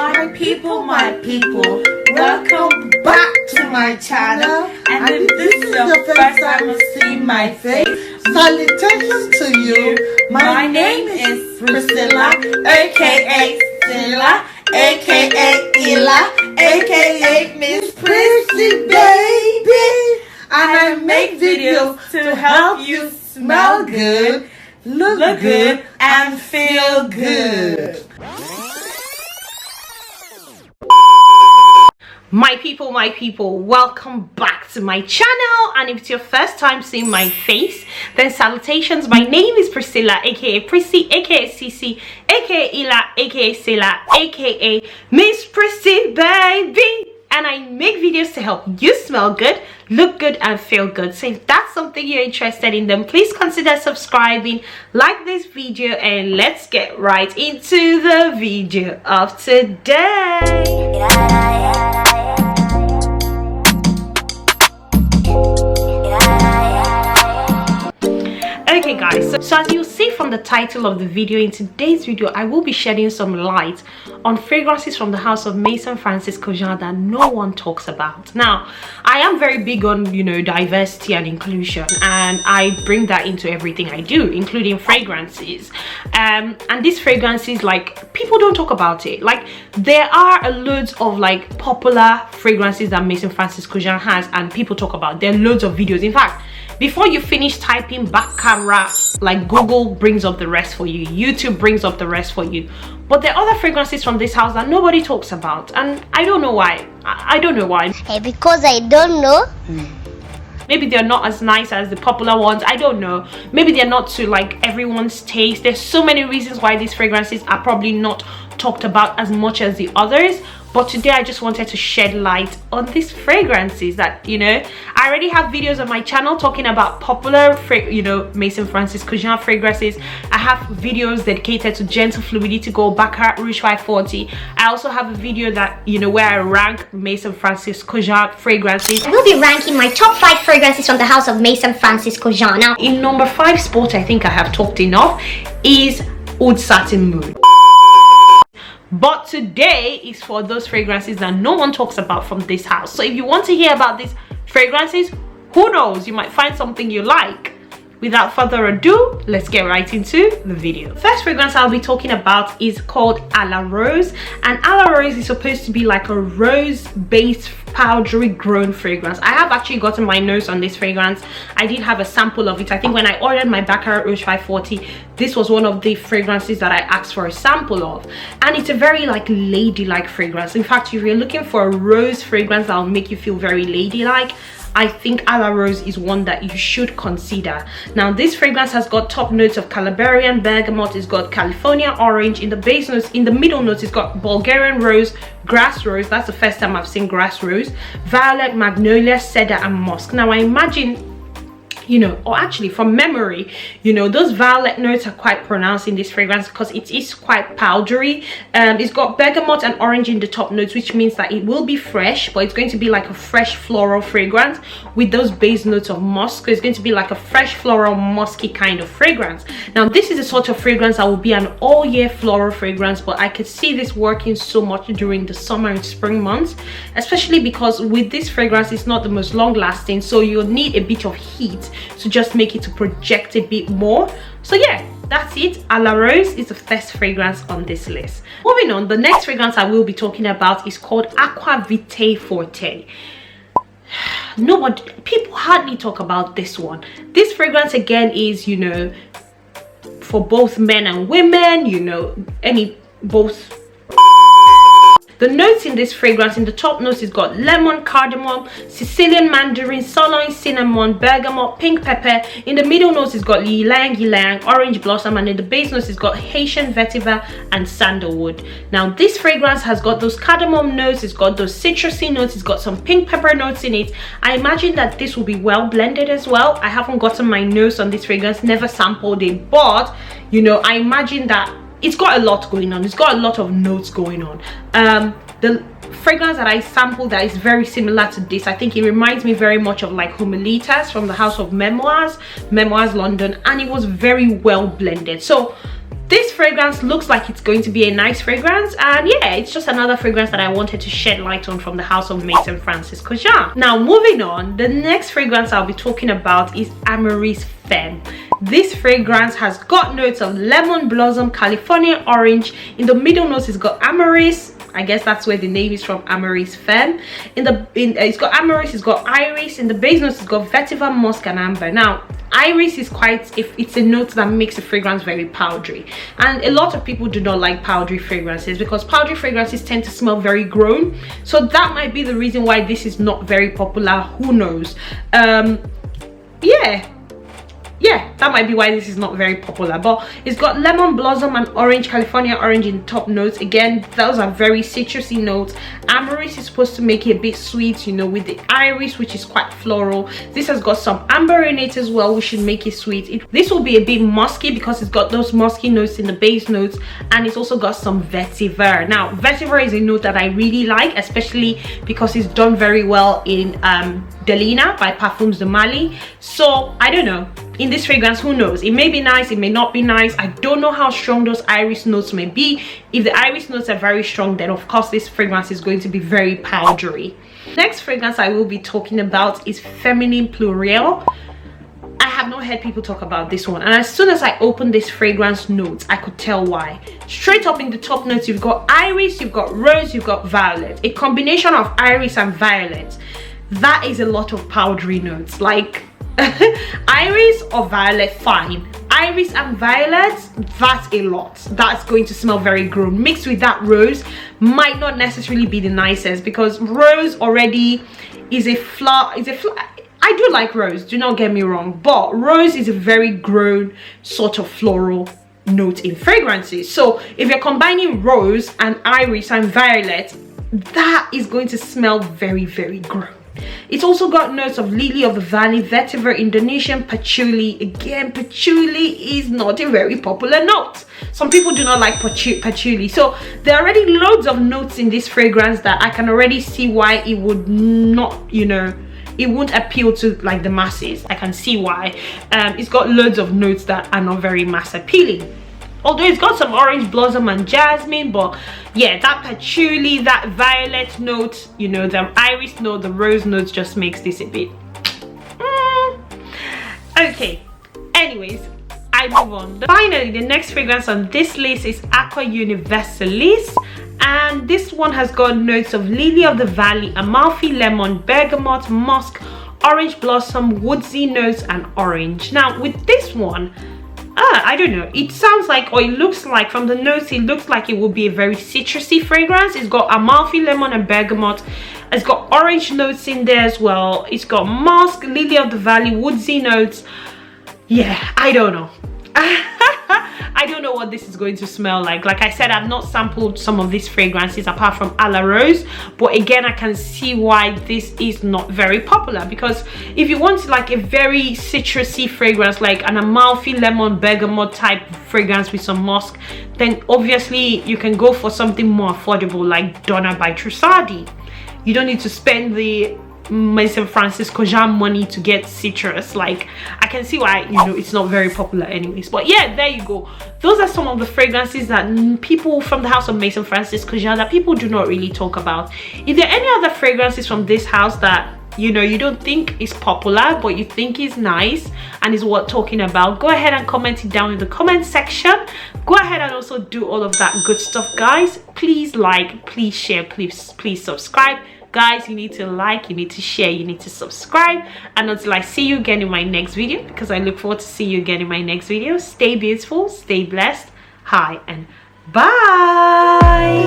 My people, welcome back to my channel. And if this is your first time of seeing my face, salutations to you. My name is Priscilla, aka Stella, aka Ella, aka MissPrisyBaby. And I make videos to help you smell good, look good, and feel good. My people, welcome back to my channel. And if it's your first time seeing my face, then salutations. My name is Priscilla, aka Prissy, aka Cece, aka Ella, aka Sela, aka MissPrisyBaby. And I make videos to help you smell good, look good, and feel good. So if that's something you're interested in, then please consider subscribing, like this video, and let's get right into the video of today. Okay guys, so as you'll see from the title of the video, in today's video I will be shedding some light on fragrances from the house of Maison Kurkdjian that no one talks about. Now, I am very big on, diversity and inclusion, and I bring that into everything I do, including fragrances. And these fragrances, like, people don't talk about it. Like, there are loads of like popular fragrances that Maison Kurkdjian has, and people talk about. There are loads of videos. In fact, before you finish typing baccarat, like, Google brings up the rest for you, YouTube brings up the rest for you. But there are other fragrances from this house that nobody talks about, and I don't know why. I don't know why. Hey, because I don't know. Maybe they're not as nice as the popular ones. I don't know. Maybe they're not to like everyone's taste. There's so many reasons why these fragrances are probably not talked about as much as the others. But today I just wanted to shed light on these fragrances that, I already have videos on my channel talking about popular, Maison Kurkdjian fragrances. I have videos dedicated to gentle fluidity, go baccarat, rouge 540. I also have a video that, where I rank Maison Kurkdjian fragrances. I will be ranking my top 5 fragrances from the house of Maison Kurkdjian. Now, in number 5 spot, I think I have talked enough, is Oud Satin Mood. But today is for those fragrances that no one talks about from this house. So if you want to hear about these fragrances, who knows, you might find something you like. Without further ado, let's get right into the video. First fragrance I'll be talking about is called A La Rose, and A La Rose is supposed to be like a rose-based powdery grown fragrance. I have actually gotten my nose on this fragrance. I did have a sample of it. I think when I ordered my baccarat rouge 540, this was one of the fragrances that I asked for a sample of, and it's a very like ladylike fragrance. In fact, if you're looking for a rose fragrance that will make you feel very ladylike, I think A La Rose is one that you should consider. Now, this fragrance has got top notes of Calabarian bergamot, it's got California orange. In the base notes, in the middle notes, it's got Bulgarian rose, grass rose, that's the first time I've seen grass rose, violet, magnolia, cedar, and musk. Now, I imagine, or actually from memory, those violet notes are quite pronounced in this fragrance because it is quite powdery. It's got bergamot and orange in the top notes, which means that it will be fresh, but it's going to be like a fresh floral fragrance with those base notes of musk. So it's going to be like a fresh floral musky kind of fragrance. Now, this is a sort of fragrance that will be an all year floral fragrance, but I could see this working so much during the summer and spring months, especially because with this fragrance it's not the most long lasting, so you'll need a bit of heat to just make it to project a bit more. So yeah, that's it. A La Rose is the first fragrance on this list. Moving on, the next fragrance I will be talking about is called Aqua Vitae Forte. People hardly talk about this one. This fragrance again is, for both men and women, both. The notes in this fragrance, in the top notes, is got lemon, cardamom, Sicilian mandarin, sirloin, cinnamon, bergamot, pink pepper. In the middle notes, it's got ylang, orange blossom, and in the base notes, it's got Haitian vetiver and sandalwood. Now, this fragrance has got those cardamom notes, it's got those citrusy notes, it's got some pink pepper notes in it. I imagine that this will be well blended as well. I haven't gotten my nose on this fragrance, never sampled it, but I imagine that it's got a lot going on. It's got a lot of notes going on. The fragrance that I sampled that is very similar to this, I think it reminds me very much of like Humilitas from the house of Memoirs London, and it was very well blended. So this fragrance looks like it's going to be a nice fragrance, and yeah, it's just another fragrance that I wanted to shed light on from the house of Maison Francis Kurkdjian. Now moving on, the next fragrance I'll be talking about is Amyris Femme. This fragrance has got notes of lemon blossom, California orange. In the middle notes it's got Amyris. I guess that's where the name is from, Amyris Femme. It's got Amyris, it's got iris. In the base notes it's got vetiver, musk and amber. Now iris is it's a note that makes the fragrance very powdery, and a lot of people do not like powdery fragrances because powdery fragrances tend to smell very grown. So that might be the reason why this is not very popular. Who knows? Yeah, that might be why this is not very popular. But it's got lemon blossom and orange, California orange in top notes. Again, those are very citrusy notes. Amyris is supposed to make it a bit sweet, you know, with the iris, which is quite floral. This has got some amber in it as well, which should make it sweet. This will be a bit musky because it's got those musky notes in the base notes, and it's also got some vetiver. Now vetiver is a note that I really like, especially because it's done very well in Delina by Parfums de Mali. So I don't know, in this fragrance, who knows, it may be nice, it may not be nice. I don't know how strong those iris notes may be. If the iris notes are very strong, then of course this fragrance is going to be very powdery. Next fragrance I will be talking about is Feminine Pluriel. I have not heard people talk about this one, and as soon as I opened this fragrance notes, I could tell why. Straight up in the top notes, you've got iris, you've got rose, you've got violet. A combination of iris and violet, that is a lot of powdery notes. Like iris or violet, fine. Iris and violet, that's a lot. That's going to smell very grown. Mixed with that rose might not necessarily be the nicest, because rose already is a flower. I do like rose, do not get me wrong, but rose is a very grown sort of floral note in fragrances. So if you're combining rose and iris and violet, that is going to smell very, very grown. It's also got notes of lily of the valley, vetiver, Indonesian patchouli. Again, patchouli is not a very popular note. Some people do not like patchouli. So there are already loads of notes in this fragrance that I can already see why it would not, you know, it won't appeal to like the masses. I can see why. It's got loads of notes that are not very mass appealing. Although it's got some orange blossom and jasmine, but yeah, that patchouli, that violet note, you know, the iris note, the rose notes just makes this a bit okay. Anyways, I move on. Finally, the next fragrance on this list is Aqua Universalis, and this one has got notes of lily of the valley, amalfi lemon, bergamot, musk, orange blossom, woodsy notes and orange. Now with this one, I don't know, it sounds like, or it looks like, from the notes it looks like it will be a very citrusy fragrance. It's got amalfi lemon and bergamot. It's got orange notes in there as well. It's got musk, lily of the valley, woodsy notes. Yeah, I don't know. I don't know what this is going to smell like. Like I said, I've not sampled some of these fragrances apart from a la rose, but again, I can see why this is not very popular, because if you want like a very citrusy fragrance, like an amalfi lemon bergamot type fragrance with some musk, then obviously you can go for something more affordable like Donna by Trussardi. You don't need to spend the Maison Francis Kurkdjian money to get citrus. Like, I can see why, you know, it's not very popular anyways. But yeah, there you go. Those are some of the fragrances that people from the house of Maison Francis Kurkdjian that people do not really talk about. If there are any other fragrances from this house that, you know, you don't think is popular but you think is nice and is worth talking about, go ahead and comment it down in the comment section. Go ahead and also do all of that good stuff, guys. Please like, please share, please subscribe. Guys, you need to like, you need to share, you need to subscribe. And until I see you again in my next video, because I look forward to see you again in my next video, stay beautiful, stay blessed. Hi and bye.